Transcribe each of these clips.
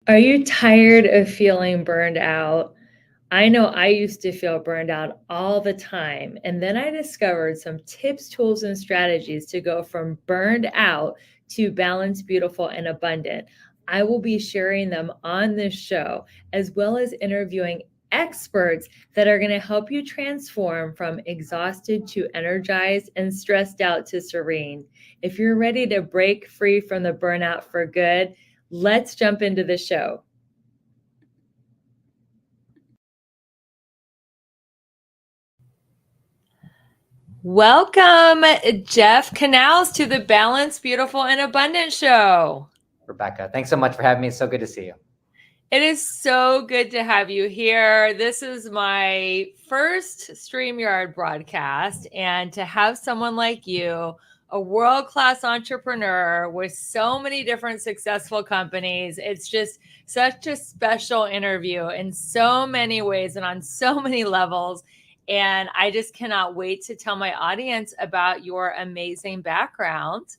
Are you tired of feeling burned out? I know I used to feel burned out all the time. And then I discovered some tips, tools, and strategies to go from burned out to balanced, beautiful, and abundant. I will be sharing them on this show, as well as interviewing experts that are going to help you transform from exhausted to energized and stressed out to serene. If you're ready to break free from the burnout for good, let's jump into the show. Welcome, Jeff Knauss, to the Balanced, Beautiful, and Abundant Show. Rebecca, thanks so much for having me. It's so good to see you. It is so good to have you here. This is my first StreamYard broadcast, and to have someone like you, a world-class entrepreneur with so many different successful companies, it's just such a special interview in so many ways and on so many levels. And I just cannot wait to tell my audience about your amazing background.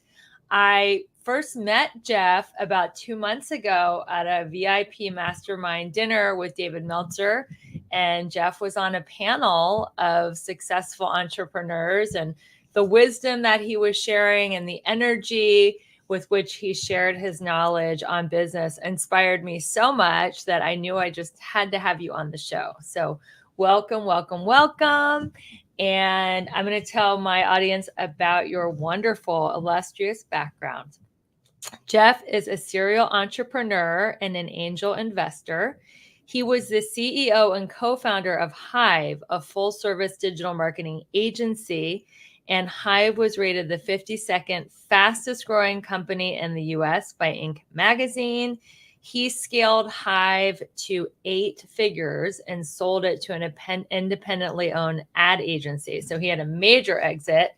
I first met Jeff about 2 months ago at a VIP mastermind dinner with David Meltzer. And Jeff was on a panel of successful entrepreneurs, and the wisdom that he was sharing and the energy with which he shared his knowledge on business inspired me so much that I knew I just had to have you on the show. So welcome, welcome, welcome. And I'm going to tell my audience about your wonderful, illustrious background. Jeff is a serial entrepreneur and an angel investor. He was the CEO and co-founder of Hyve, a full-service digital marketing agency. And Hyve was rated the 52nd fastest growing company in the US by Inc. magazine. He scaled Hyve to 8 figures and sold it to an independently owned ad agency. So he had a major exit.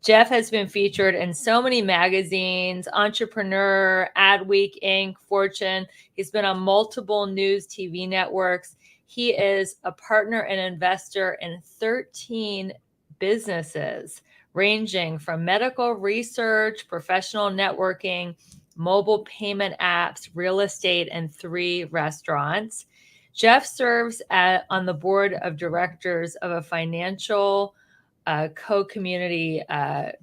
Jeff has been featured in so many magazines, Entrepreneur, Adweek, Inc., Fortune. He's been on multiple news TV networks. He is a partner and investor in 13 businesses, ranging from medical research, professional networking, mobile payment apps, real estate, and 3 restaurants. Jeff serves on the board of directors of a financial co-community, a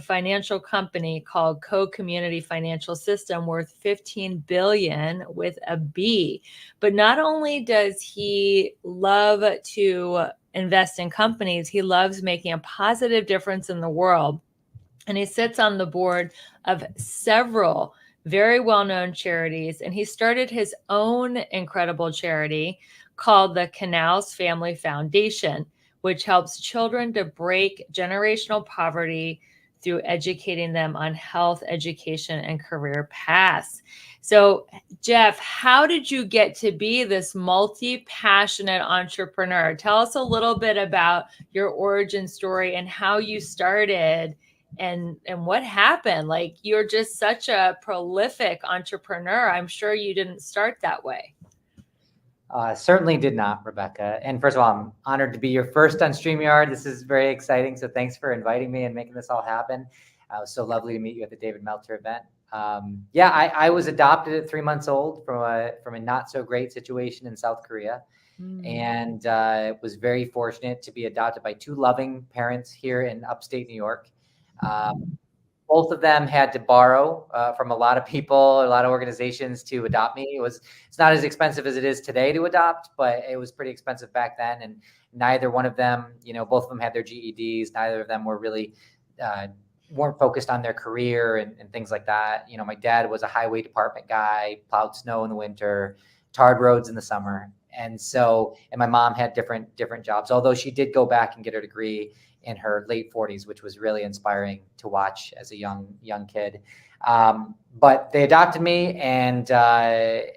financial company called Co-Community Financial System, worth $15 billion with a B. But not only does he love to invest in companies, he loves making a positive difference in the world. And he sits on the board of several very well-known charities. And he started his own incredible charity called the Knauss Family Foundation, which helps children to break generational poverty through educating them on health, education, and career paths. So, Jeff, how did you get to be this multi-passionate entrepreneur? Tell us a little bit about your origin story and how you started and what happened. Like, you're just such a prolific entrepreneur. I'm sure you didn't start that way. Certainly did not, Rebecca. And first of all, I'm honored to be your first on StreamYard. This is very exciting. So thanks for inviting me and making this all happen. It was so lovely to meet you at the David Meltzer event. I was adopted at 3 months old from a not so great situation in South Korea. And was very fortunate to be adopted by 2 loving parents here in upstate New York. Both of them had to borrow from a lot of people, a lot of organizations to adopt me. It's not as expensive as it is today to adopt, but it was pretty expensive back then. And neither one of them, both of them had their GEDs. Neither of them were really, weren't focused on their career and things like that. My dad was a highway department guy, plowed snow in the winter, tarred roads in the summer. And my mom had different jobs, although she did go back and get her degree in her late 40s, which was really inspiring to watch as a young kid. But they adopted me, and I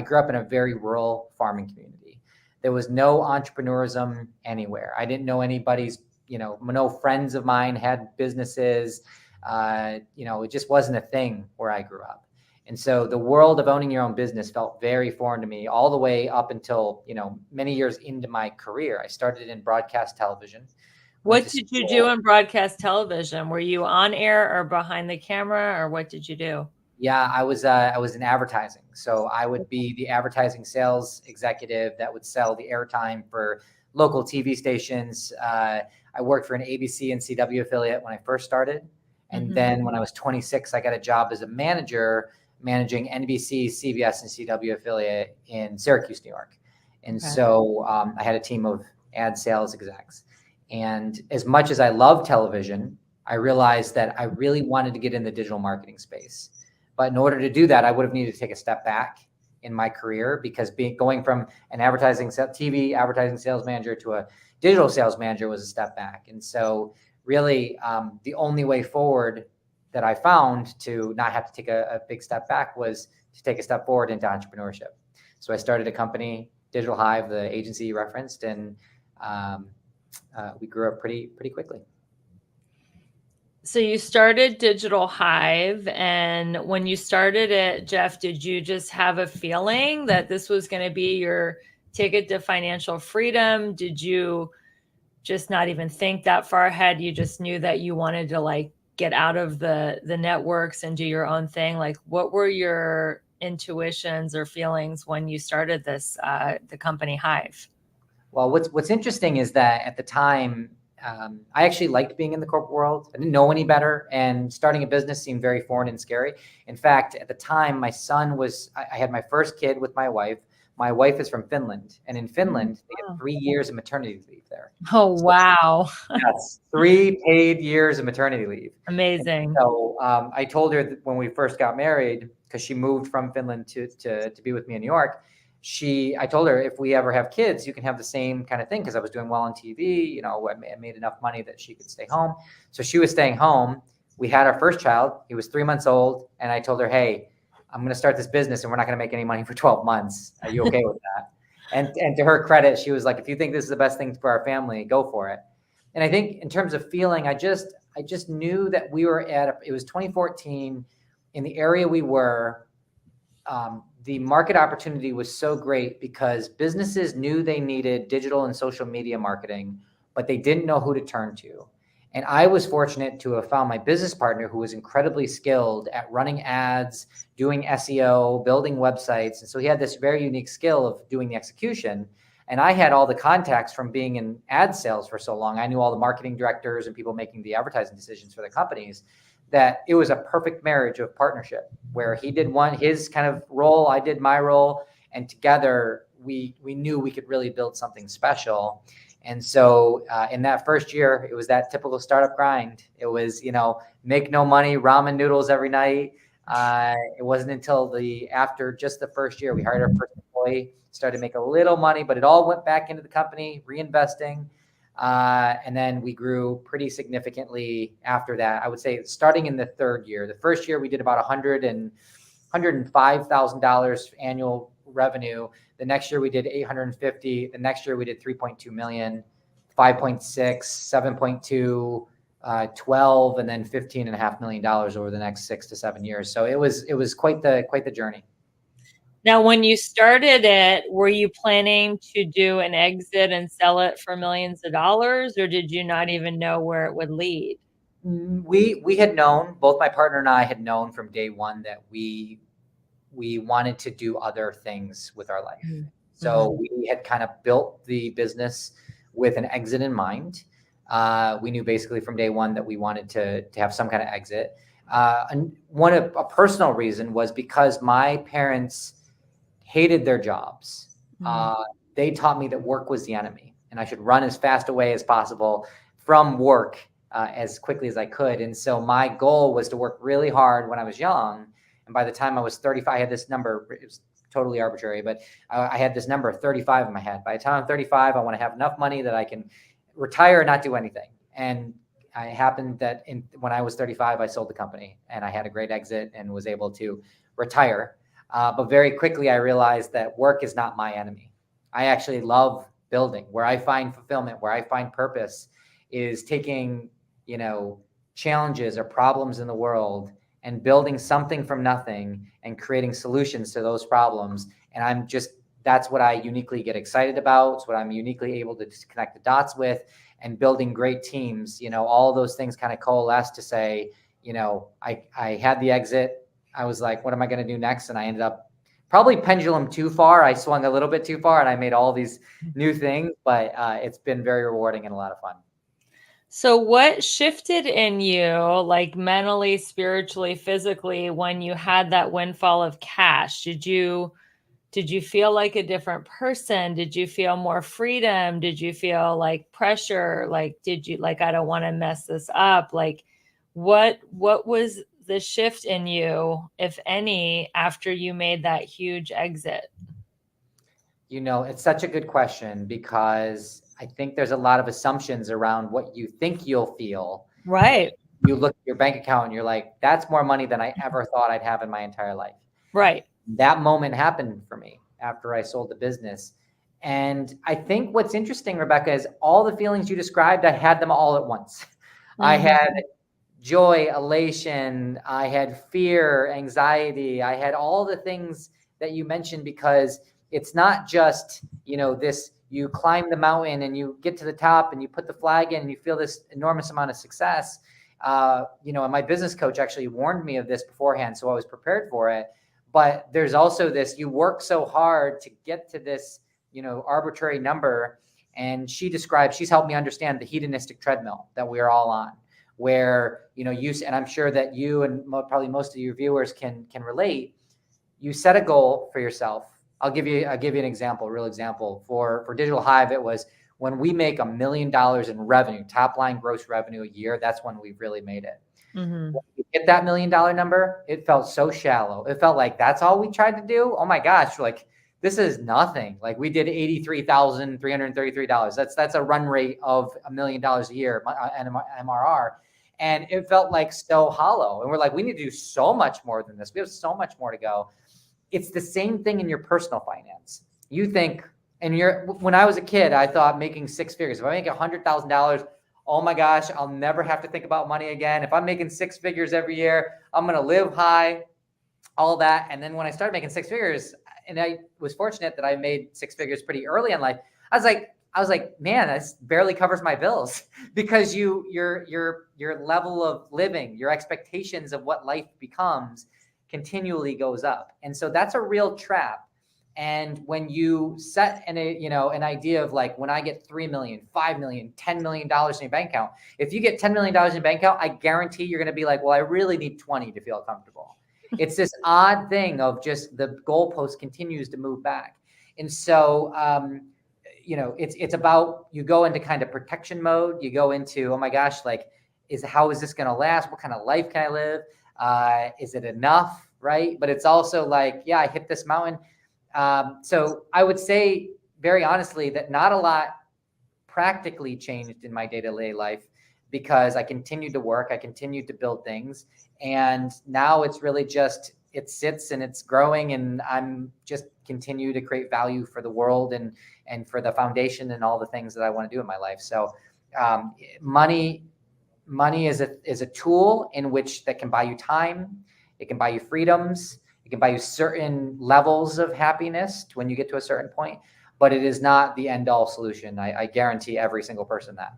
grew up in a very rural farming community. There was no entrepreneurism anywhere. I didn't know anybody's, no friends of mine had businesses. It just wasn't a thing where I grew up. And so the world of owning your own business felt very foreign to me all the way up until, many years into my career. I started in broadcast television. What did you do in broadcast television? Were you on air or behind the camera, or what did you do? Yeah, I was in advertising. So I would be the advertising sales executive that would sell the airtime for local TV stations. I worked for an ABC and CW affiliate when I first started. And then when I was 26, I got a job as a manager managing NBC, CBS, and CW affiliate in Syracuse, New York. And so I had a team of ad sales execs. And as much as I love television, I realized that I really wanted to get in the digital marketing space. But in order to do that, I would have needed to take a step back in my career, because going from an TV advertising sales manager to a digital sales manager was a step back. And so really the only way forward that I found to not have to take a big step back was to take a step forward into entrepreneurship. So I started a company, Digital Hyve, the agency you referenced, and we grew up pretty quickly. So you started Digital Hyve, and when you started it, Jeff, did you just have a feeling that this was going to be your ticket to financial freedom? Did you just not even think that far ahead? You just knew that you wanted to like get out of the networks and do your own thing? Like, what were your intuitions or feelings when you started this, the company Hyve? Well, what's interesting is that at the time, I actually liked being in the corporate world. I didn't know any better, and starting a business seemed very foreign and scary. In fact, at the time, I had my first kid with my wife. My wife is from Finland, and in Finland, they get 3 years of maternity leave there. Oh, wow. Yes, 3 paid years of maternity leave. Amazing. So I told her that when we first got married, because she moved from Finland to be with me in New York, I told her, if we ever have kids, you can have the same kind of thing, because I was doing well on TV. I made enough money that she could stay home. So she was staying home. We had our first child. He was 3 months old. And I told her, hey, I'm going to start this business and we're not going to make any money for 12 months. Are you okay with that? And to her credit, she was like, if you think this is the best thing for our family, go for it. And I think in terms of feeling, I just knew that we were it was 2014 in the area we were. The market opportunity was so great because businesses knew they needed digital and social media marketing, but they didn't know who to turn to. And I was fortunate to have found my business partner who was incredibly skilled at running ads, doing SEO, building websites. And so he had this very unique skill of doing the execution. And I had all the contacts from being in ad sales for so long. I knew all the marketing directors and people making the advertising decisions for the companies, that it was a perfect marriage of partnership, where he did his kind of role, I did my role, and together we knew we could really build something special. And so in that first year, it was that typical startup grind. It was, make no money, ramen noodles every night. It wasn't until after just the first year, we hired our first employee, started to make a little money, but it all went back into the company, reinvesting. And then we grew pretty significantly after that. I would say starting in the third year. The first year we did about $105,000 annual revenue. The next year we did 850. The next year we did 3.2 million, 5.6, 7.2, 12, and then $15.5 million over the next 6 to 7 years. So it was quite the journey. Now, when you started it, were you planning to do an exit and sell it for millions of dollars, or did you not even know where it would lead? We had known, both my partner and I had known from day one that we wanted to do other things with our life. Mm-hmm. So we had kind of built the business with an exit in mind. We knew basically from day one that we wanted to have some kind of exit. And a personal reason was because my parents hated their jobs. They taught me that work was the enemy and I should run as fast away as possible from work as quickly as I could. And so my goal was to work really hard when I was young. And by the time I was 35, I had this number, it was totally arbitrary, but I had this number 35 in my head. By the time I'm 35, I want to have enough money that I can retire and not do anything. And it happened that when I was 35, I sold the company and I had a great exit and was able to retire. But very quickly, I realized that work is not my enemy. I actually love building. Where I find fulfillment, where I find purpose is taking, challenges or problems in the world and building something from nothing and creating solutions to those problems. And that's what I uniquely get excited about. It's what I'm uniquely able to connect the dots with, and building great teams. All those things kind of coalesce to say, I had the exit. I was like, what am I going to do next? And I ended up probably pendulum too far. I swung a little bit too far and I made all these new things, but it's been very rewarding and a lot of fun. So what shifted in you, like mentally, spiritually, physically, when you had that windfall of cash? Did you feel like a different person? Did you feel more freedom? Did you feel like pressure? Like, did you like, I don't want to mess this up? Like, what was the shift in you, if any, after you made that huge exit? You know, it's such a good question because I think there's a lot of assumptions around what you think you'll feel. Right. You look at your bank account and you're like, that's more money than I ever thought I'd have in my entire life. Right. That moment happened for me after I sold the business. And I think what's interesting, Rebecca, is all the feelings you described, I had them all at once. Mm-hmm. I had joy, elation, I had fear, anxiety, I had all the things that you mentioned, because it's not just, this, you climb the mountain and you get to the top and you put the flag in and you feel this enormous amount of success. And my business coach actually warned me of this beforehand, so I was prepared for it. But there's also this, you work so hard to get to this, arbitrary number. And she's helped me understand the hedonistic treadmill that we are all on, where, and I'm sure that you and probably most of your viewers can relate. You set a goal for yourself. I'll give you an example, a real example. For Digital Hyve, it was when we make $1 million in revenue, top line gross revenue a year, that's when we've really made it. Mm-hmm. When we hit that $1 million number, it felt so shallow. It felt like that's all we tried to do. Oh my gosh, like this is nothing. Like we did $83,333. That's a run rate of $1 million a year MRR. And it felt like so hollow. And we're like, we need to do so much more than this. We have so much more to go. It's the same thing in your personal finance. You think, when I was a kid, I thought making six figures. If I make $100,000, oh my gosh, I'll never have to think about money again. If I'm making six figures every year, I'm going to live high, all that. And then when I started making six figures, and I was fortunate that I made six figures pretty early in life, I was like, man, this barely covers my bills, because your level of living, your expectations of what life becomes continually goes up. And so that's a real trap. And when you set an idea of like, when I get 3 million, 5 million, $10 million in your bank account, if you get $10 million in your bank account, I guarantee you're going to be like, well, I really need 20 to feel comfortable. It's this odd thing of just the goalpost continues to move back. And so, it's about, you go into kind of protection mode. You go into, oh my gosh, like, how is this going to last? What kind of life can I live? Is it enough? Right. But it's also like, yeah, I hit this mountain. So I would say very honestly that not a lot practically changed in my day-to-day life, because I continued to work, I continued to build things. And now it's really just, it sits and it's growing, and I'm just continue to create value for the world and for the foundation and all the things that I want to do in my life. So money is a tool in which that can buy you time. It can buy you freedoms. It can buy you certain levels of happiness when you get to a certain point, but it is not the end all solution. I guarantee every single person that.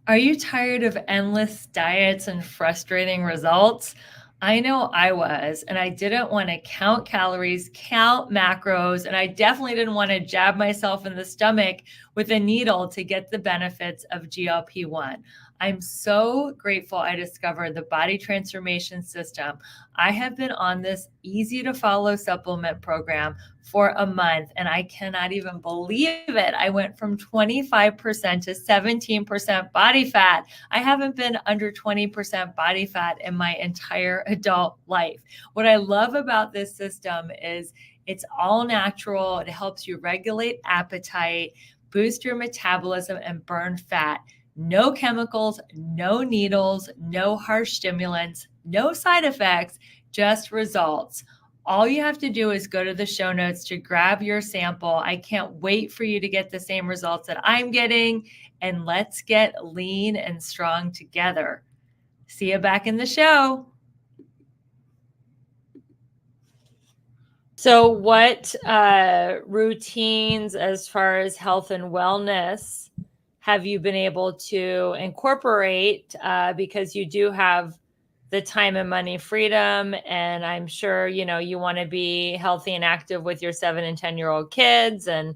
Are you tired of endless diets and frustrating results? I know I was, and I didn't want to count calories, count macros, and I definitely didn't want to jab myself in the stomach with a needle to get the benefits of GLP-1. I'm so grateful I discovered the body transformation system. I have been on this easy to follow supplement program for a month, and I cannot even believe it. I went from 25% to 17% body fat. I haven't been under 20% body fat in my entire adult life. What I love about this system is it's all natural. It helps you regulate appetite, boost your metabolism, and burn fat. No chemicals, no needles, no harsh stimulants, no side effects, just results. All you have to do is go to the show notes to grab your sample. I can't wait for you to get the same results that I'm getting, and let's get lean and strong together. See you back in the show. So what routines as far as health and wellness have you been able to incorporate, because you do have the time and money freedom. And I'm sure, you want to be healthy and active with your 7 and 10-year-old kids, and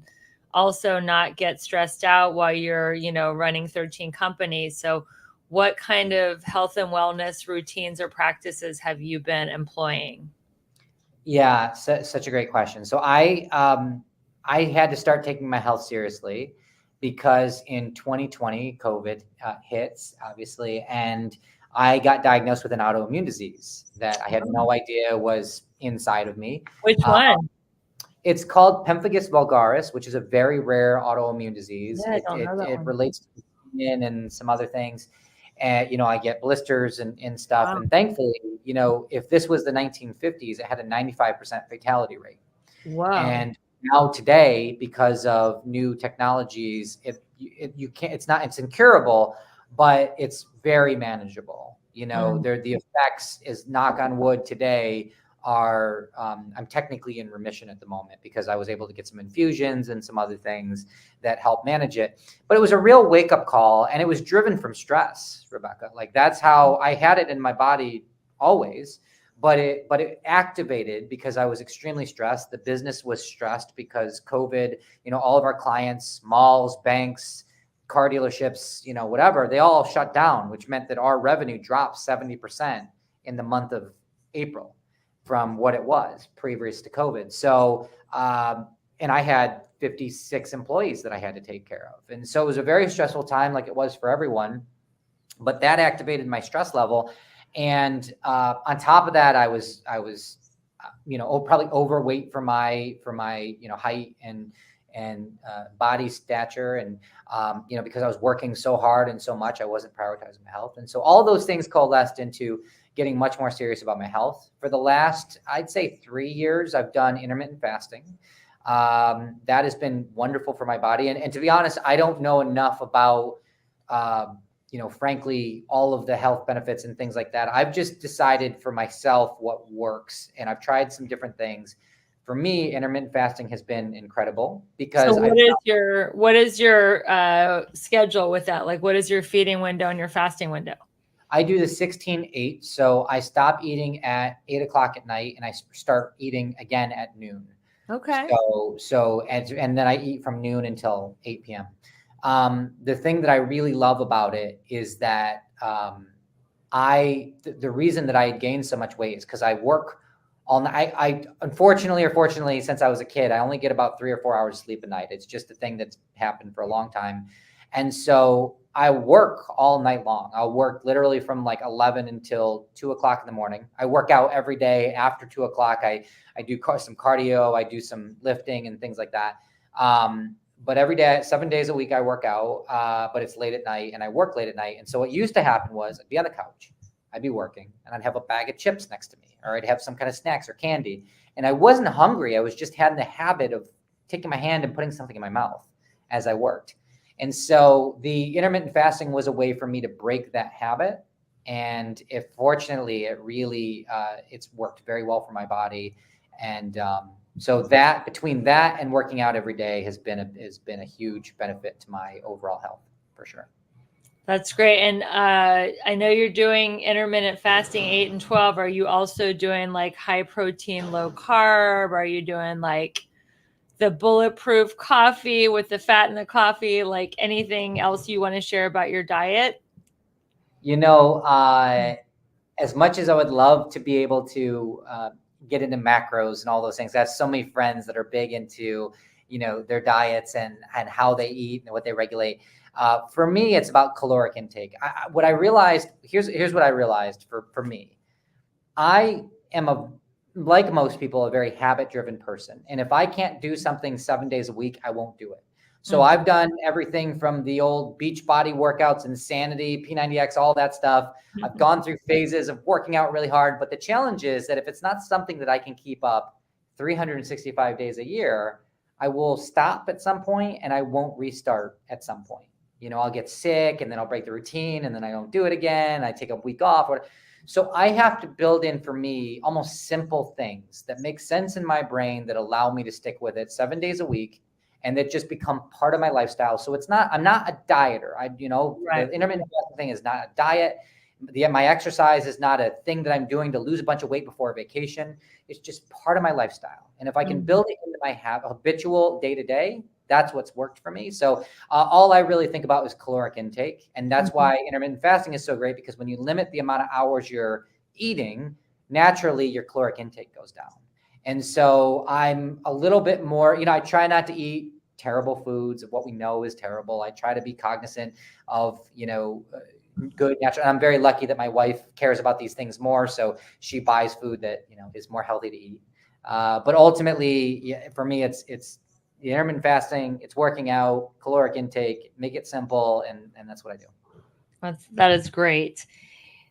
also not get stressed out while you're, running 13 companies. So what kind of health and wellness routines or practices have you been employing? Yeah, such a great question. So I had to start taking my health seriously because in 2020, COVID hits, obviously, and I got diagnosed with an autoimmune disease that I had no idea was inside of me. Which Uh, one? it's called pemphigus vulgaris, which is a very rare autoimmune disease. Yeah, I don't know that It one. relates to skin and some other things. And, I get blisters and stuff. Wow. And thankfully, if this was the 1950s, it had a 95% fatality rate. Whoa. And now today, because of new technologies, you can't, it's incurable, but it's very manageable. The effects is, knock on wood, today are, I'm technically in remission at the moment because I was able to get some infusions and some other things that help manage it. But it was a real wake up call, and it was driven from stress, Rebecca. Like, that's how I had it in my body always. But it activated because I was extremely stressed. The business was stressed because COVID, all of our clients, malls, banks, car dealerships, whatever, they all shut down, which meant that our revenue dropped 70% in the month of April from what it was previous to COVID. So, and I had 56 employees that I had to take care of. And so it was a very stressful time, like it was for everyone, but that activated my stress level. And on top of that, I was probably overweight for my height and body stature, and because I was working so hard and so much, I wasn't prioritizing my health. And so all those things coalesced into getting much more serious about my health. For the last, I'd say, 3 years, I've done intermittent fasting. That has been wonderful for my body. And to be honest, I don't know enough about frankly, all of the health benefits and things like that. I've just decided for myself what works, and I've tried some different things. For me, intermittent fasting has been incredible because. So what is your schedule with that? Like, what is your feeding window and your fasting window? I do the 16-8. So I stop eating at 8 o'clock at night, and I start eating again at noon. Okay. And then I eat from noon until 8 p.m. The thing that I really love about it is that the reason that I had gained so much weight is because I work all night. I unfortunately or fortunately, since I was a kid, I only get about 3 or 4 hours sleep a night. It's just a thing that's happened for a long time. And so I work all night long. I'll work literally from like 11 until 2 o'clock in the morning. I work out every day after 2 o'clock. I do some cardio. I do some lifting and things like that. But every day, 7 days a week, I work out, but it's late at night and I work late at night. And so what used to happen was I'd be on the couch, I'd be working, and I'd have a bag of chips next to me, or I'd have some kind of snacks or candy. And I wasn't hungry. I was just having the habit of taking my hand and putting something in my mouth as I worked. And so the intermittent fasting was a way for me to break that habit. And fortunately, it really, it's worked very well for my body. And so that between that and working out every day has been a huge benefit to my overall health, for sure. That's great. And I know you're doing intermittent fasting 8 and 12. Are you also doing like high protein, low carb? Are you doing like the bulletproof coffee with the fat in the coffee? Like, anything else you want to share about your diet? As much as I would love to be able to get into macros and all those things, I have so many friends that are big into, their diets and how they eat and what they regulate. For me, it's about caloric intake. What I realized, here's what I realized for me. I am like most people, a very habit-driven person. And if I can't do something 7 days a week, I won't do it. So I've done everything from the old Beachbody workouts, Insanity, P90X, all that stuff. I've gone through phases of working out really hard. But the challenge is that if it's not something that I can keep up 365 days a year, I will stop at some point and I won't restart at some point. I'll get sick and then I'll break the routine and then I don't do it again. I take a week off. So I have to build in, for me, almost simple things that make sense in my brain that allow me to stick with it 7 days a week, and that just become part of my lifestyle. So I'm not a dieter. Right. The intermittent fasting thing is not a diet. My exercise is not a thing that I'm doing to lose a bunch of weight before a vacation. It's just part of my lifestyle. And if I can build it into my habitual day to day, that's what's worked for me. So all I really think about is caloric intake. And that's why intermittent fasting is so great, because when you limit the amount of hours you're eating, naturally your caloric intake goes down. And so I'm a little bit more, I try not to eat terrible foods of what we know is terrible. I try to be cognizant of, good natural. And I'm very lucky that my wife cares about these things more. So she buys food that, is more healthy to eat. But ultimately, for me, it's the intermittent fasting, it's working out, caloric intake, make it simple. And that's what I do. That is great.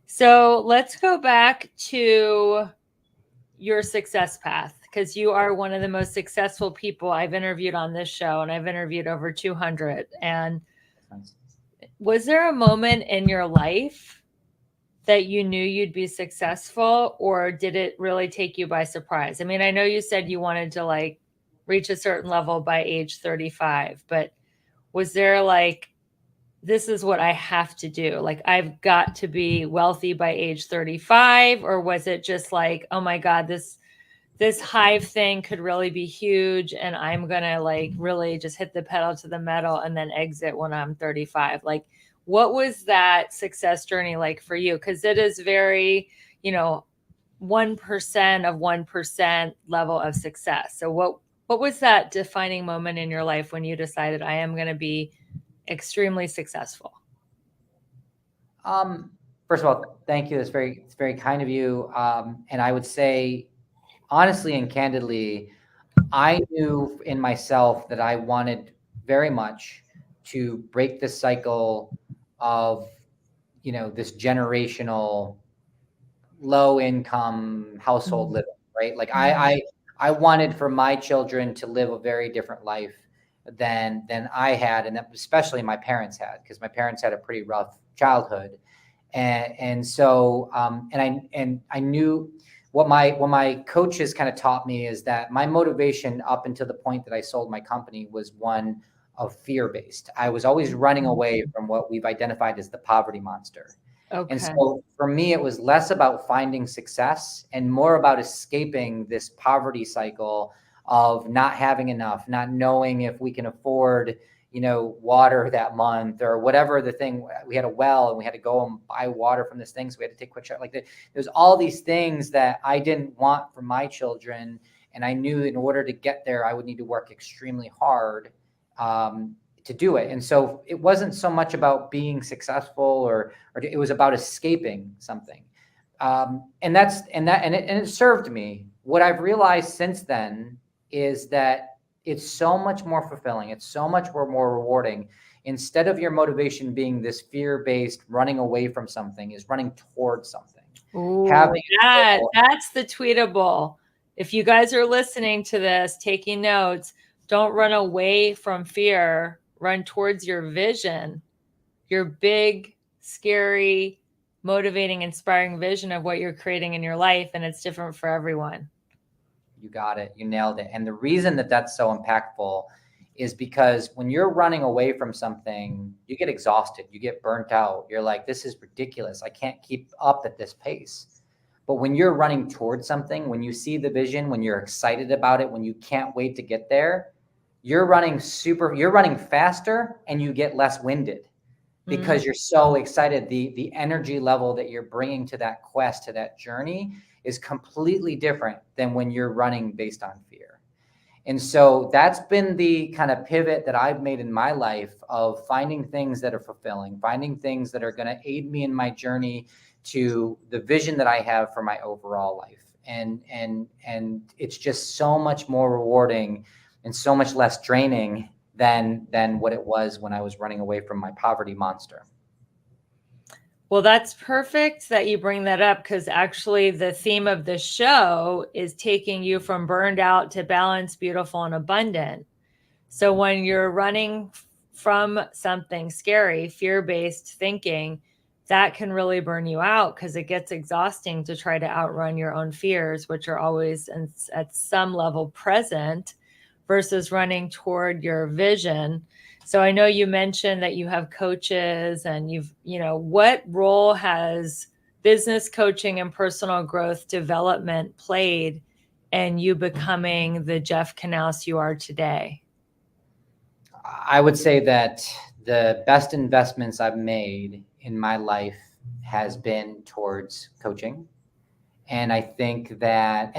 So let's go back to your success path, because you are one of the most successful people I've interviewed on this show, and I've interviewed over 200. And was there a moment in your life that you knew you'd be successful, or did it really take you by surprise? I mean, I know you said you wanted to reach a certain level by age 35, but was there this is what I have to do? I've got to be wealthy by age 35, or was it just oh my God, this Hive thing could really be huge, and I'm going to really just hit the pedal to the metal and then exit when I'm 35? What was that success journey like for you? Because it is very, 1% of 1% level of success. So what was that defining moment in your life when you decided I am going to be extremely successful? First of all, thank you. It's very kind of you. And I would say, honestly and candidly, I knew in myself that I wanted very much to break the cycle of, this generational low income household living, right? I wanted for my children to live a very different life than I had, and especially my parents had, because my parents had a pretty rough childhood. And so I knew what my coaches kind of taught me is that my motivation up until the point that I sold my company was one of fear-based. I was always running away from what we've identified as the poverty monster. Okay. And so for me, it was less about finding success and more about escaping this poverty cycle of not having enough, not knowing if we can afford, water that month or whatever the thing. We had a well and we had to go and buy water from this thing. So we had to take quick shot. There's all these things that I didn't want for my children. And I knew in order to get there, I would need to work extremely hard to do it. And so it wasn't so much about being successful or it was about escaping something. And it served me. What I've realized since then is that it's so much more fulfilling. It's so much more rewarding. Instead of your motivation being this fear-based running away from something, is running towards something. Ooh, that's the tweetable. If you guys are listening to this, taking notes, don't run away from fear. Run towards your vision, your big, scary, motivating, inspiring vision of what you're creating in your life. And it's different for everyone. You got it. You nailed it. And the reason that that's so impactful is because when you're running away from something, you get exhausted, you get burnt out. You're like, this is ridiculous. I can't keep up at this pace. But when you're running towards something, when you see the vision, when you're excited about it, when you can't wait to get there, you're running faster and you get less winded because you're so excited. The energy level that you're bringing to that quest, to that journey, is completely different than when you're running based on fear. And so that's been the kind of pivot that I've made in my life of finding things that are fulfilling, finding things that are going to aid me in my journey to the vision that I have for my overall life. And it's just so much more rewarding and so much less draining than what it was when I was running away from my poverty monster. Well, that's perfect that you bring that up, because actually the theme of the show is taking you from burned out to balanced, beautiful, and abundant. So when you're running from something scary, fear-based thinking, that can really burn you out because it gets exhausting to try to outrun your own fears, which are always at some level present. versus running toward your vision. So I know you mentioned that you have coaches and what role has business coaching and personal growth development played in you becoming the Jeff Knauss you are today? I would say that the best investments I've made in my life has been towards coaching. And I think that,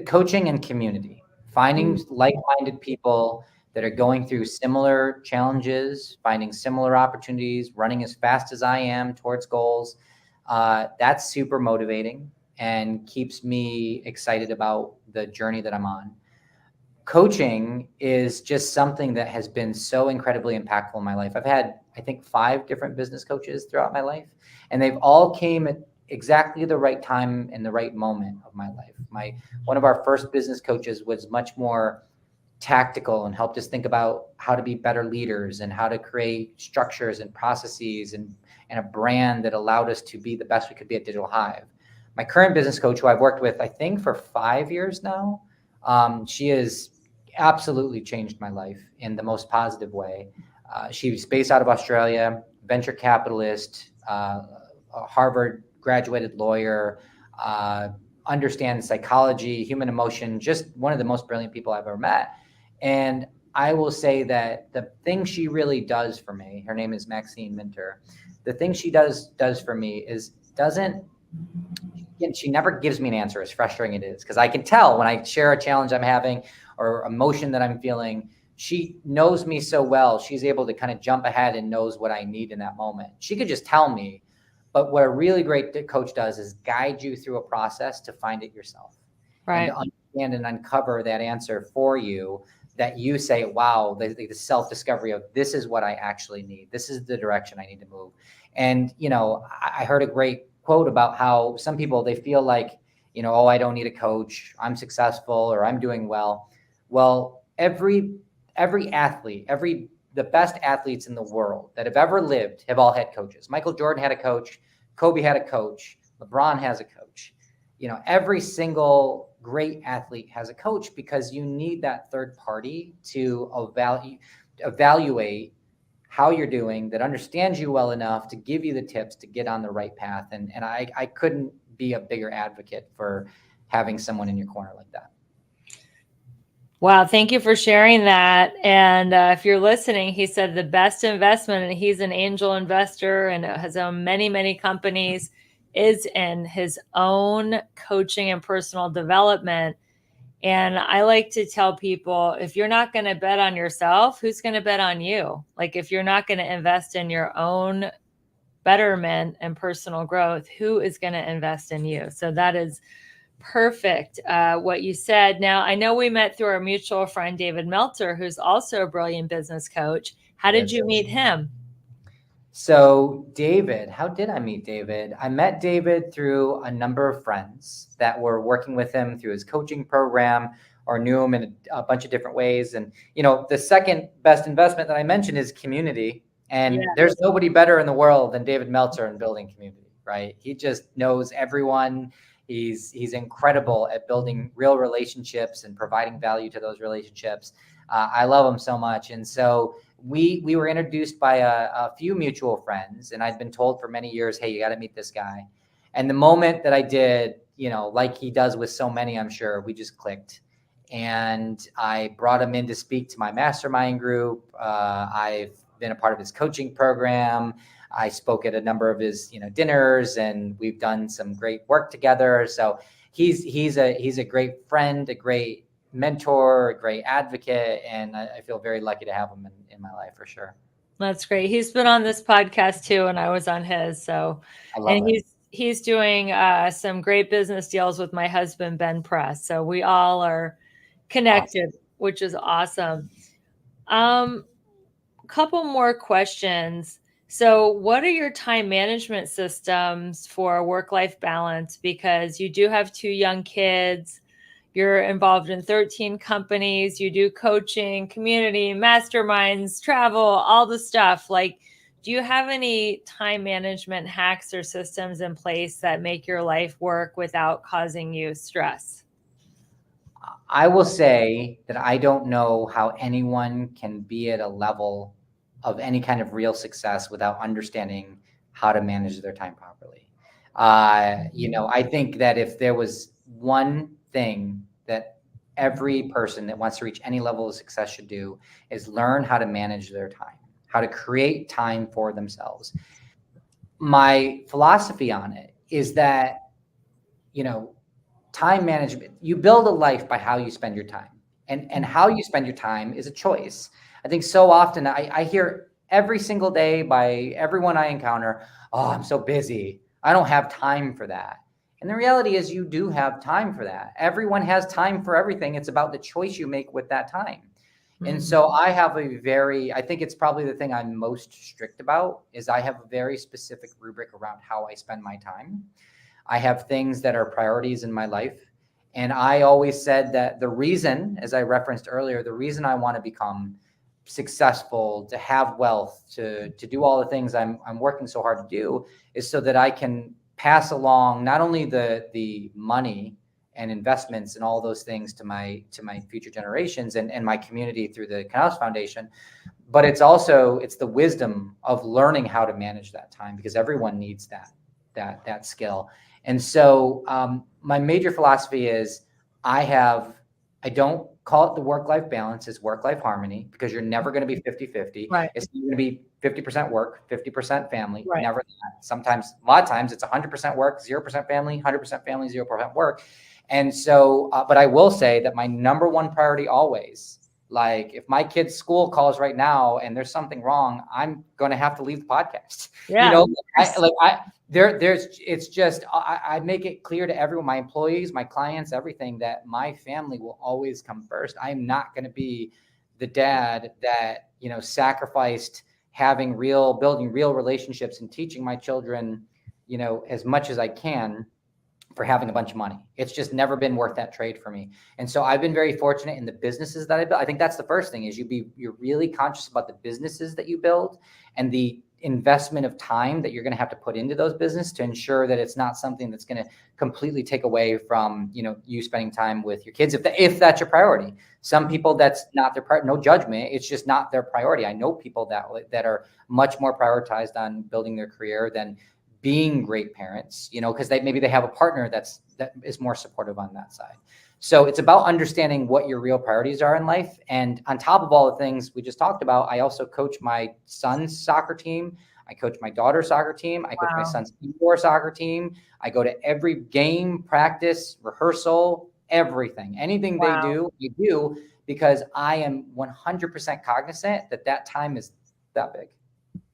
coaching and community, finding like-minded people that are going through similar challenges, finding similar opportunities, running as fast as I am towards goals. That's super motivating and keeps me excited about the journey that I'm on. Coaching is just something that has been so incredibly impactful in my life. I've had, I think, 5 different business coaches throughout my life, and they've all came at exactly the right time and the right moment of my life. One of our first business coaches was much more tactical and helped us think about how to be better leaders and how to create structures and processes and a brand that allowed us to be the best we could be at Digital Hyve. My current business coach, who I've worked with, I think, for 5 years now, she has absolutely changed my life in the most positive way. She's based out of Australia, venture capitalist, a Harvard graduated lawyer, understands psychology, human emotion, just one of the most brilliant people I've ever met. And I will say that the thing she really does for me, her name is Maxine Minter, the thing she does for me is she never gives me an answer, as frustrating it is, because I can tell when I share a challenge I'm having or emotion that I'm feeling. She knows me so well. She's able to kind of jump ahead and knows what I need in that moment. She could just tell me, but what a really great coach does is guide you through a process to find it yourself. Right. And to understand and uncover that answer for you, that you say, wow, the self-discovery of this is what I actually need. This is the direction I need to move. And, I heard a great quote about how some people, they feel like, oh, I don't need a coach, I'm successful, or I'm doing well. Well, every athlete, the best athletes in the world that have ever lived have all had coaches. Michael Jordan had a coach, Kobe had a coach, LeBron has a coach. Every single great athlete has a coach, because you need that third party to evaluate how you're doing, that understands you well enough to give you the tips to get on the right path. And I couldn't be a bigger advocate for having someone in your corner like that. Wow. Thank you for sharing that. And if you're listening, he said the best investment, and he's an angel investor and has owned many, many companies, is in his own coaching and personal development. And I like to tell people, if you're not going to bet on yourself, who's going to bet on you? Like, if you're not going to invest in your own betterment and personal growth, who is going to invest in you? So that is perfect, what you said. Now, I know we met through our mutual friend, David Meltzer, who's also a brilliant business coach. How did you meet him? So David, how did I meet David? I met David through a number of friends that were working with him through his coaching program, or knew him in a bunch of different ways. And, the second best investment that I mentioned is community. And there's nobody better in the world than David Meltzer in building community, right? He just knows everyone. He's incredible at building real relationships and providing value to those relationships. I love him so much. And so we were introduced by a few mutual friends, and I'd been told for many years, hey, you got to meet this guy. And the moment that I did, like he does with so many, I'm sure, we just clicked. And I brought him in to speak to my mastermind group. I've been a part of his coaching program. I spoke at a number of his, dinners, and we've done some great work together. So he's a great friend, a great mentor, a great advocate, and I feel very lucky to have him in my life, for sure. That's great. He's been on this podcast too, and I was on his. So, and he's doing some great business deals with my husband, Ben Press. So we all are connected, which is awesome. Couple more questions. So what are your time management systems for work-life balance? Because you do have 2 young kids. You're involved in 13 companies. You do coaching, community, masterminds, travel, all the stuff. Like, do you have any time management hacks or systems in place that make your life work without causing you stress? I will say that I don't know how anyone can be at a level of any kind of real success without understanding how to manage their time properly. I think that if there was one thing that every person that wants to reach any level of success should do is learn how to manage their time, how to create time for themselves. My philosophy on it is that, time management, you build a life by how you spend your time, and how you spend your time is a choice. I think so often I hear every single day by everyone I encounter, oh, I'm so busy, I don't have time for that. And the reality is you do have time for that. Everyone has time for everything. It's about the choice you make with that time. And so I have I think it's probably the thing I'm most strict about is I have a very specific rubric around how I spend my time. I have things that are priorities in my life. And I always said that the reason, as I referenced earlier, the reason I want to become successful, to have wealth, to do all the things I'm working so hard to do is so that I can pass along not only the money and investments and all those things to my future generations and my community through the Knauss Foundation, but it's the wisdom of learning how to manage that time, because everyone needs that skill. And so my major philosophy is I don't call it the work-life balance, it's work-life harmony, because you're never going to be 50-50. Right. It's going to be 50% work, 50% family, Right. never that. Sometimes, a lot of times it's 100% work, 0% family, 100% family, 0% work. And so, but I will say that my number one priority always, like if my kid's school calls right now and there's something wrong, I'm going to have to leave the podcast. Yeah. I make it clear to everyone, my employees, my clients, everything, that my family will always come first. I'm not going to be the dad that, sacrificed building real relationships and teaching my children, as much as I can for having a bunch of money. It's just never been worth that trade for me. And so I've been very fortunate in the businesses that I built. I think that's the first thing is you're really conscious about the businesses that you build and the investment of time that you're going to have to put into those businesses to ensure that it's not something that's going to completely take away from, you spending time with your kids. If that's your priority. Some people that's not their priority, no judgment. It's just not their priority. I know people that are much more prioritized on building their career than being great parents, because maybe they have a partner that is more supportive on that side. So it's about understanding what your real priorities are in life. And on top of all the things we just talked about, I also coach my son's soccer team. I coach my daughter's soccer team. I coach my son's indoor soccer team. I go to every game, practice, rehearsal, everything. Anything they do, we do, because I am 100% cognizant that time is that big.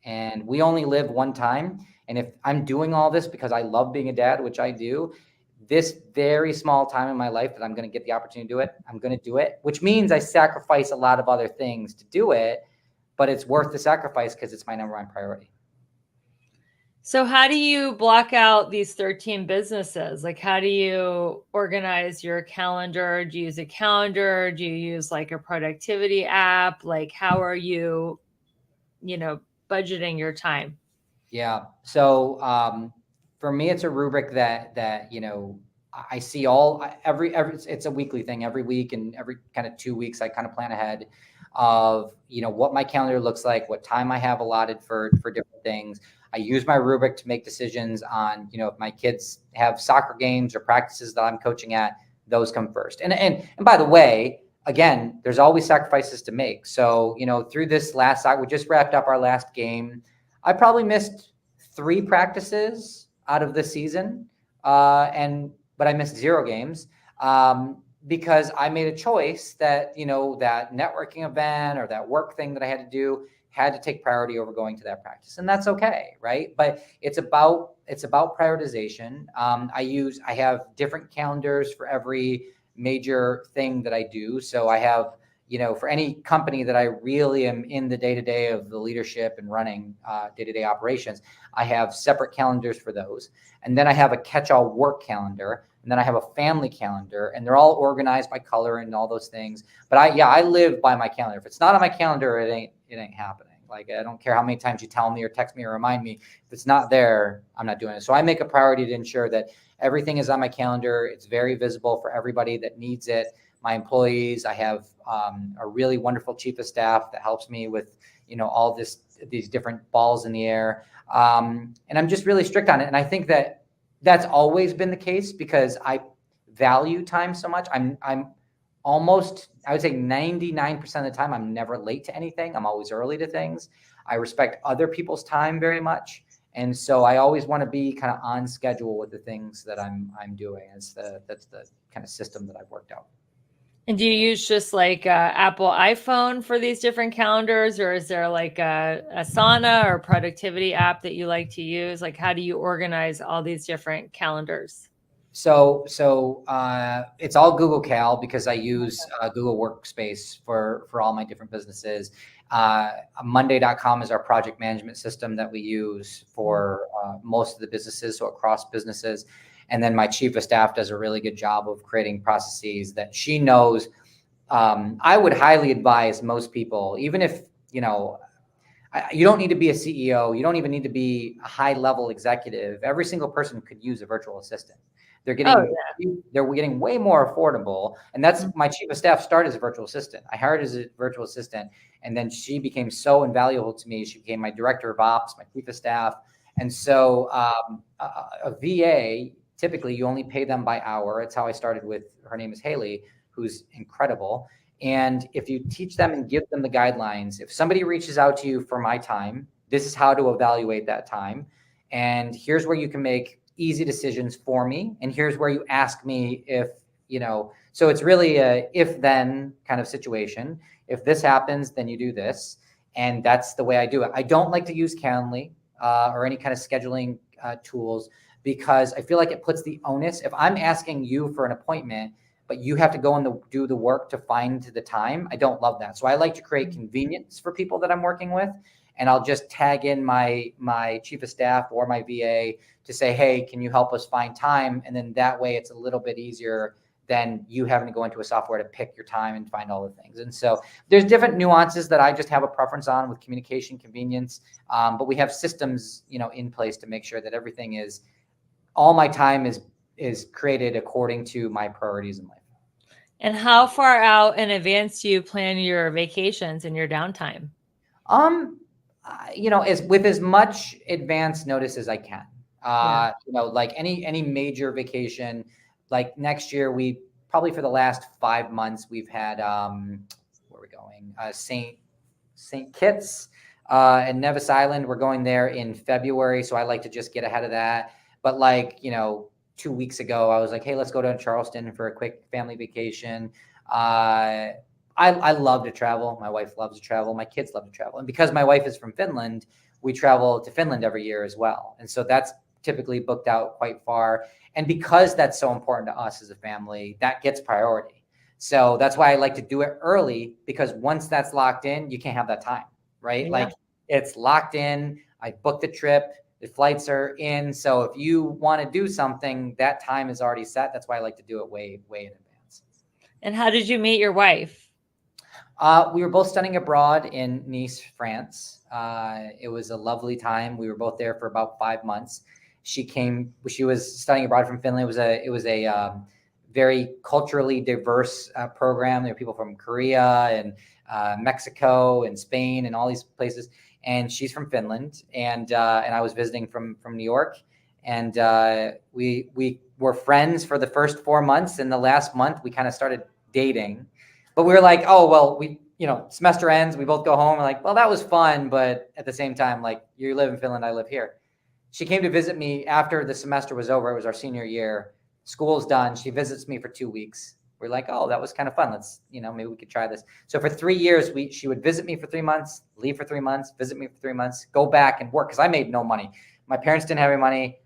And we only live one time. And if I'm doing all this because I love being a dad, which I do, this very small time in my life that I'm going to get the opportunity to do it, I'm going to do it, which means I sacrifice a lot of other things to do it, but it's worth the sacrifice because it's my number one priority. So how do you block out these 13 businesses? Like, how do you organize your calendar? Do you use a calendar? Do you use like a productivity app? Like, how are you, budgeting your time? Yeah. So for me, it's a rubric that I see it's a weekly thing every week, and every kind of 2 weeks I kind of plan ahead of what my calendar looks like, what time I have allotted for different things. I use my rubric to make decisions on if my kids have soccer games or practices that I'm coaching at, those come first. And by the way, again, there's always sacrifices to make. So through this we just wrapped up our last game. I probably missed 3 practices out of the season, but I missed 0 games because I made a choice that that networking event or that work thing that I had to do had to take priority over going to that practice, and that's okay, right? But it's about prioritization. I have different calendars for every major thing that I do, so I have. For any company that I really am in the day-to-day of the leadership and running day-to-day operations, I have separate calendars for those. And then I have a catch-all work calendar. And then I have a family calendar, and they're all organized by color and all those things. But I live by my calendar. If it's not on my calendar, it ain't happening. Like, I don't care how many times you tell me or text me or remind me. If it's not there, I'm not doing it. So I make a priority to ensure that everything is on my calendar. It's very visible for everybody that needs it. my employees. I have a really wonderful chief of staff that helps me with, all these different balls in the air. And I'm just really strict on it. And I think that that's always been the case because I value time so much. I'm almost, I would say 99% of the time, I'm never late to anything. I'm always early to things. I respect other people's time very much. And so I always want to be kind of on schedule with the things that I'm doing. That's the kind of system that I've worked out. And do you use just like Apple iPhone for these different calendars, or is there like a Asana or productivity app that you like to use? Like, how do you organize all these different calendars? So it's all Google Cal because I use Google Workspace for all my different businesses. Monday.com is our project management system that we use for most of the businesses, so across businesses. And then my chief of staff does a really good job of creating processes that she knows. I would highly advise most people, even if, you don't need to be a CEO. You don't even need to be a high level executive. Every single person could use a virtual assistant. They're getting way more affordable. And that's my chief of staff started as a virtual assistant. I hired as a virtual assistant, and then she became so invaluable to me. She became my director of ops, my chief of staff. And so a VA, typically you only pay them by hour. It's how I started with, her name is Haley, who's incredible. And if you teach them and give them the guidelines, if somebody reaches out to you for my time, this is how to evaluate that time. And here's where you can make easy decisions for me. And here's where you ask me if, so it's really a if then kind of situation. If this happens, then you do this. And that's the way I do it. I don't like to use Calendly or any kind of scheduling tools because I feel like it puts the onus. If I'm asking you for an appointment, but you have to go and do the work to find the time, I don't love that. So I like to create convenience for people that I'm working with. And I'll just tag in my chief of staff or my VA to say, hey, can you help us find time? And then that way it's a little bit easier than you having to go into a software to pick your time and find all the things. And so there's different nuances that I just have a preference on with communication, convenience. But we have systems, in place to make sure that everything is, all my time is created according to my priorities in life. And how far out in advance do you plan your vacations and your downtime? With as much advance notice as I can. Like any major vacation, like next year, we probably for the last 5 months, we've had, where are we going? St. Kitts and Nevis Island. We're going there in February. So I like to just get ahead of that. But 2 weeks ago, I was like, hey, let's go to Charleston for a quick family vacation. I love to travel. My wife loves to travel. My kids love to travel. And because my wife is from Finland, we travel to Finland every year as well. And so that's typically booked out quite far. And because that's so important to us as a family, that gets priority. So that's why I like to do it early, because once that's locked in, you can't have that time, right? Yeah. Like it's locked in. I booked the trip. The flights are in. So if you want to do something, that time is already set. That's why I like to do it way, way in advance. And how did you meet your wife? We were both studying abroad in Nice, France. It was a lovely time. We were both there for about 5 months. She was studying abroad from Finland. It was a very culturally diverse program. There were people from Korea and Mexico and Spain and all these places. And she's from Finland, and I was visiting from New York, and we were friends for the first 4 months. And the last month, we kind of started dating, but we were like, oh well, semester ends, we both go home. We're like, well, that was fun, but at the same time, like, you live in Finland, I live here. She came to visit me after the semester was over. It was our senior year. School's done. She visits me for 2 weeks. We're like, oh, that was kind of fun. Let's, maybe we could try this. So for 3 years, she would visit me for 3 months, leave for 3 months, visit me for 3 months, go back and work, because I made no money. My parents didn't have any money.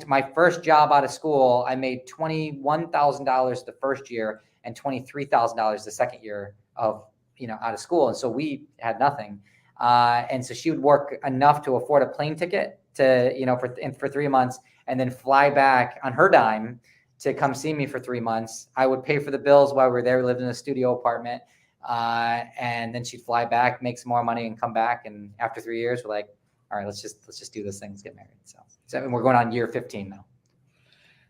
My first job out of school, I made $21,000 the first year and $23,000 the second year of, out of school. And so we had nothing. And so she would work enough to afford a plane ticket to, for 3 months, and then fly back on her dime to come see me for 3 months. I would pay for the bills while we were there. We lived in a studio apartment. And then she'd fly back, make some more money, and come back. And after 3 years, we're like, all right, let's just do this thing. Let's get married. So and we're going on year 15 now.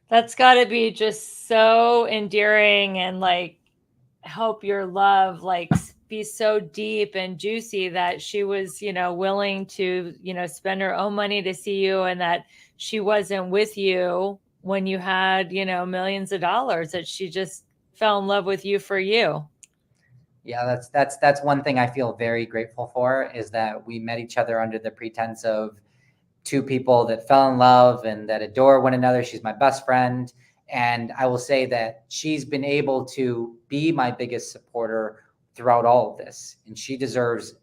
That's got to be just so endearing and help your love like be so deep and juicy that she was, willing to, spend her own money to see you, and that she wasn't with you when you had, millions of dollars, that she just fell in love with you for you. Yeah, that's one thing I feel very grateful for, is that we met each other under the pretense of two people that fell in love and that adore one another. She's my best friend. And I will say that she's been able to be my biggest supporter throughout all of this. And she deserves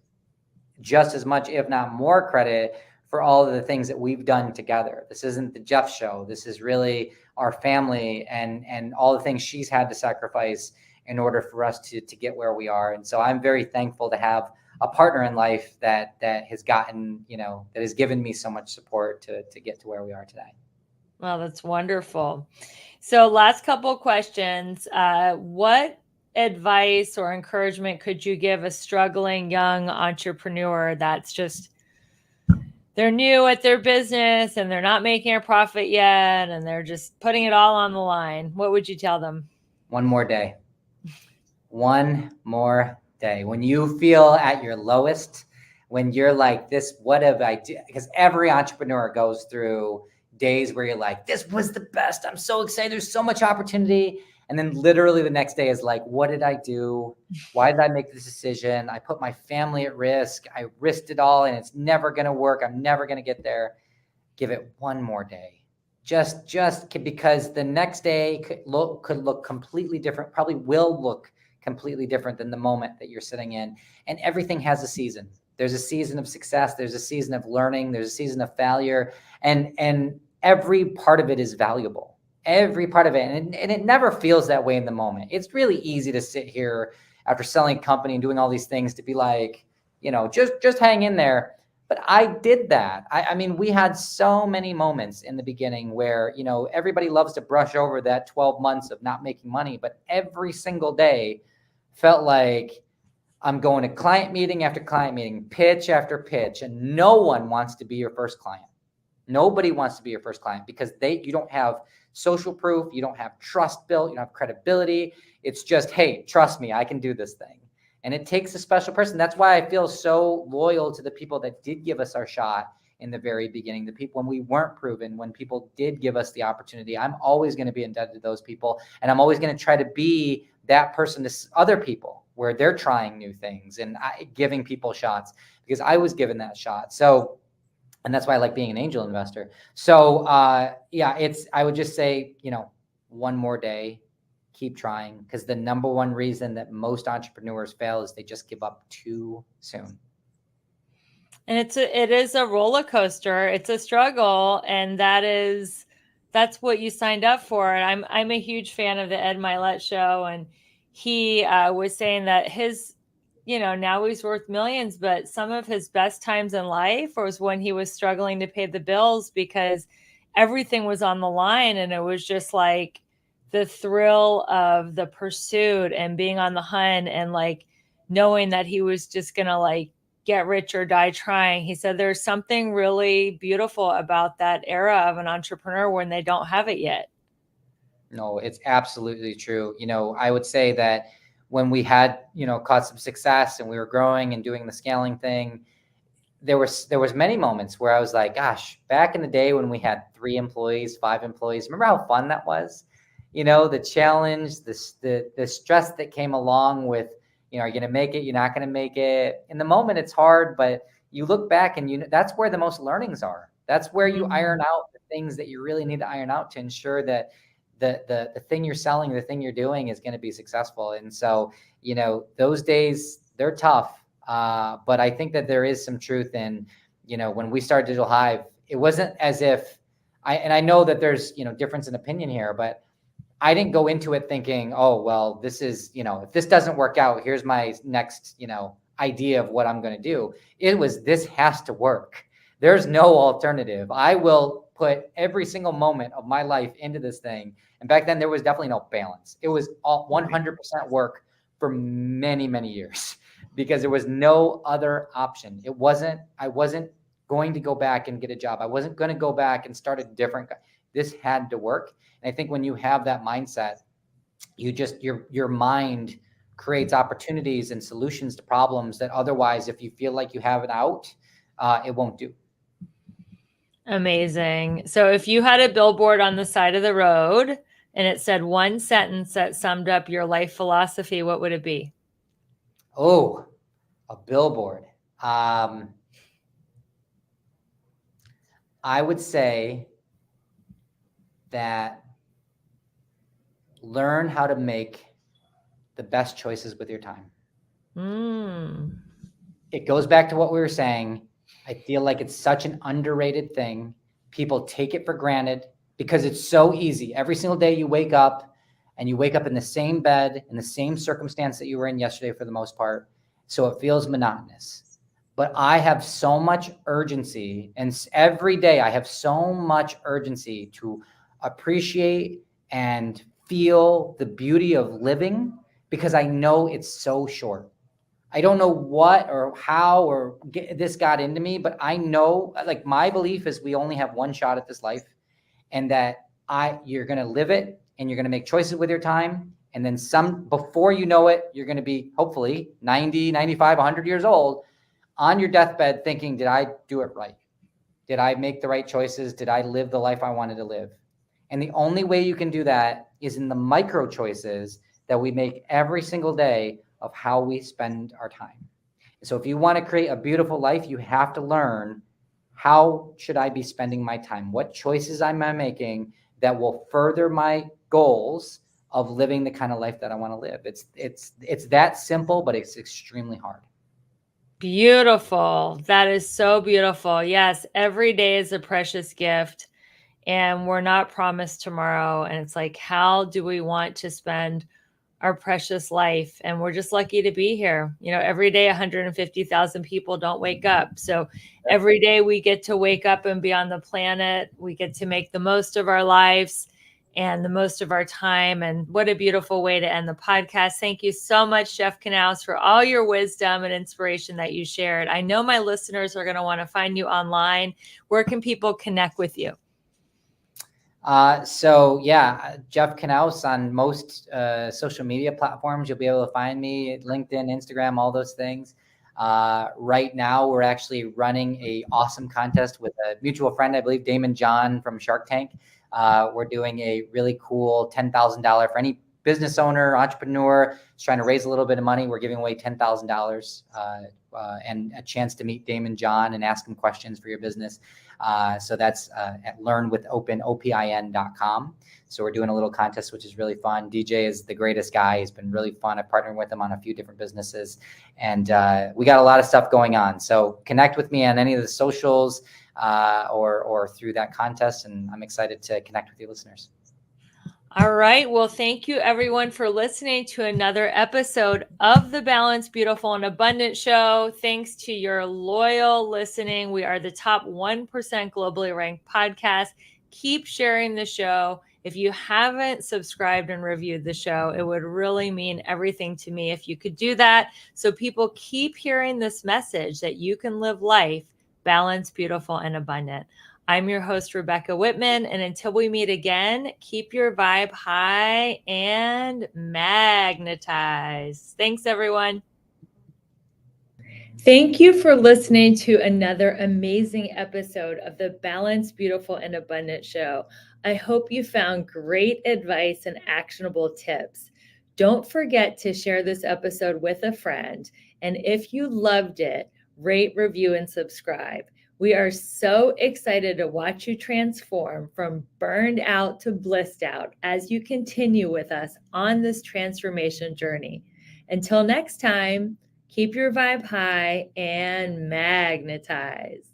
just as much, if not more, credit for all of the things that we've done together. This isn't the Jeff show. This is really our family and all the things she's had to sacrifice in order for us to get where we are. And so I'm very thankful to have a partner in life that has gotten, that has given me so much support to get to where we are today. Well, that's wonderful. So last couple questions. What advice or encouragement could you give a struggling young entrepreneur that's just, they're new at their business and they're not making a profit yet and they're just putting it all on the line? What would you tell them? One more day. One more day. When you feel at your lowest, when you're like, this, what have I done? Because every entrepreneur goes through days where you're like, this was the best. I'm so excited. There's so much opportunity. And then literally the next day is like, what did I do? Why did I make this decision? I put my family at risk. I risked it all and it's never going to work. I'm never going to get there. Give it one more day. Just because the next day could look completely different, probably will look completely different than the moment that you're sitting in. And everything has a season. There's a season of success. There's a season of learning. There's a season of failure. And every part of it is valuable. Every part of it. And it never feels that way in the moment. It's really easy to sit here after selling a company and doing all these things to be like, just hang in there. But I did that. I mean, we had so many moments in the beginning where, everybody loves to brush over that 12 months of not making money, but every single day felt like I'm going to client meeting after client meeting, pitch after pitch, and no one wants to be your first client. Nobody wants to be your first client because you don't have social proof, you don't have trust built, you don't have credibility. It's just, hey, trust me, I can do this thing. And it takes a special person. That's why I feel so loyal to the people that did give us our shot in the very beginning, the people when we weren't proven, when people did give us the opportunity. I'm always going to be indebted to those people. And I'm always going to try to be that person to other people where they're trying new things and giving people shots, because I was given that shot. So, and that's why I like being an angel investor. So I would just say, one more day, keep trying, because the number one reason that most entrepreneurs fail is they just give up too soon. And it is a roller coaster. It's a struggle, and that's what you signed up for. And I'm a huge fan of the Ed Milet show, and he was saying that his, now he's worth millions, but some of his best times in life was when he was struggling to pay the bills because everything was on the line, and it was just like the thrill of the pursuit and being on the hunt and like knowing that he was just gonna like get rich or die trying. He said there's something really beautiful about that era of an entrepreneur when they don't have it yet. No, it's absolutely true. I would say that when we had, caught some success and we were growing and doing the scaling thing, there was many moments where I was like, gosh, back in the day when we had 3 employees, 5 employees, remember how fun that was? The challenge, the stress that came along with, are you going to make it? You're not going to make it. In the moment, it's hard, but you look back and that's where the most learnings are. That's where you iron out the things that you really need to iron out to ensure that the thing you're selling, the thing you're doing is going to be successful. And so, those days, they're tough. But I think that there is some truth in, when we started Digital Hyve, it wasn't as if I know that there's, difference in opinion here, but I didn't go into it thinking, oh, well, this is, if this doesn't work out, here's my next, idea of what I'm going to do. It was, this has to work. There's no alternative. I will put every single moment of my life into this thing. And back then there was definitely no balance. It was all 100% work for many, many years because there was no other option. I wasn't going to go back and get a job. I wasn't going to go back and start a different. This had to work. And I think when you have that mindset, your mind creates opportunities and solutions to problems that otherwise, if you feel like you have it out, it won't do. Amazing. So if you had a billboard on the side of the road and it said one sentence that summed up your life philosophy, what would it be? Oh, a billboard. I would say that learn how to make the best choices with your time. It goes back to what we were saying. I feel like it's such an underrated thing. People take it for granted because it's so easy. Every single day you wake up and you wake up in the same bed, in the same circumstance that you were in yesterday for the most part. So it feels monotonous. But I have so much urgency, and every day I have so much urgency to appreciate and feel the beauty of living because I know it's so short. I don't know what or how or this got into me, but I know, like, my belief is we only have one shot at this life, and that you're going to live it and you're going to make choices with your time. And then before you know it, you're going to be hopefully 90, 95, 100 years old on your deathbed thinking, did I do it right? Did I make the right choices? Did I live the life I wanted to live? And the only way you can do that is in the micro choices that we make every single day of how we spend our time. So if you want to create a beautiful life, you have to learn, how should I be spending my time? What choices am I making that will further my goals of living the kind of life that I want to live? It's that simple, but it's extremely hard. Beautiful. That is so beautiful. Yes, every day is a precious gift and we're not promised tomorrow. And it's like, how do we want to spend our precious life? And we're just lucky to be here. You know, every day 150,000 people don't wake up. So every day we get to wake up and be on the planet. We get to make the most of our lives and the most of our time. And what a beautiful way to end the podcast. Thank you so much, Jeff Knauss, for all your wisdom and inspiration that you shared. I know my listeners are going to want to find you online. Where can people connect with you? So yeah, Jeff Knauss on most social media platforms. You'll be able to find me at LinkedIn, Instagram, all those things. Right now, we're actually running a awesome contest with a mutual friend, I believe, Damon John from Shark Tank. We're doing a really cool $10,000 for any business owner, entrepreneur who's trying to raise a little bit of money. We're giving away $10,000 and a chance to meet Damon John and ask him questions for your business. So that's at learnwithopin.com. So we're doing a little contest, which is really fun. DJ is the greatest guy. He's been really fun. I partnered with him on a few different businesses, and we got a lot of stuff going on. So connect with me on any of the socials or through that contest, and I'm excited to connect with you listeners. All right. Well, thank you everyone for listening to another episode of the Balanced, Beautiful, and Abundant Show. Thanks to your loyal listening. We are the top 1% globally ranked podcast. Keep sharing the show. If you haven't subscribed and reviewed the show, it would really mean everything to me if you could do that. So people keep hearing this message that you can live life balanced, beautiful, and abundant. I'm your host, Rebecca Whitman, and until we meet again, keep your vibe high and magnetize. Thanks, everyone. Thank you for listening to another amazing episode of the Balanced, Beautiful, and Abundant Show. I hope you found great advice and actionable tips. Don't forget to share this episode with a friend, and if you loved it, rate, review, and subscribe. We are so excited to watch you transform from burned out to blissed out as you continue with us on this transformation journey. Until next time, keep your vibe high and magnetize.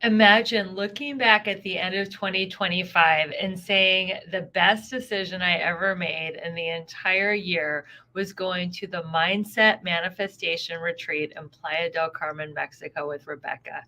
Imagine looking back at the end of 2025 and saying the best decision I ever made in the entire year was going to the Mindset Manifestation Retreat in Playa del Carmen, Mexico with Rebecca.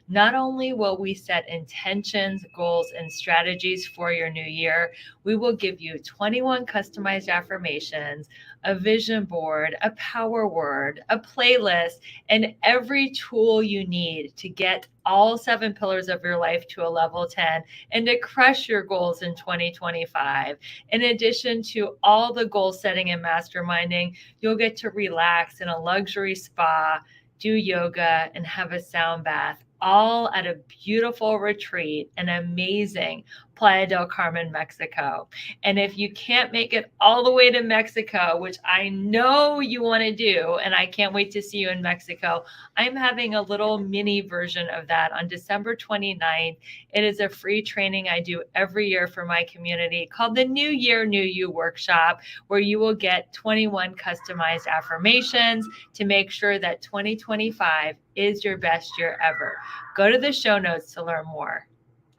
Not only will we set intentions, goals, and strategies for your new year, we will give you 21 customized affirmations, a vision board, a power word, a playlist, and every tool you need to get all 7 pillars of your life to a level 10 and to crush your goals in 2025. In addition to all the goal setting and mastermind finding you'll get to relax in a luxury spa, do yoga, and have a sound bath, all at a beautiful retreat in amazing Playa del Carmen, Mexico. And if you can't make it all the way to Mexico, which I know you want to do, and I can't wait to see you in Mexico, I'm having a little mini version of that on December 29th. It is a free training I do every year for my community called the New Year, New You workshop, where you will get 21 customized affirmations to make sure that 2025 is your best year ever. Go to the show notes to learn more.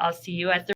I'll see you at the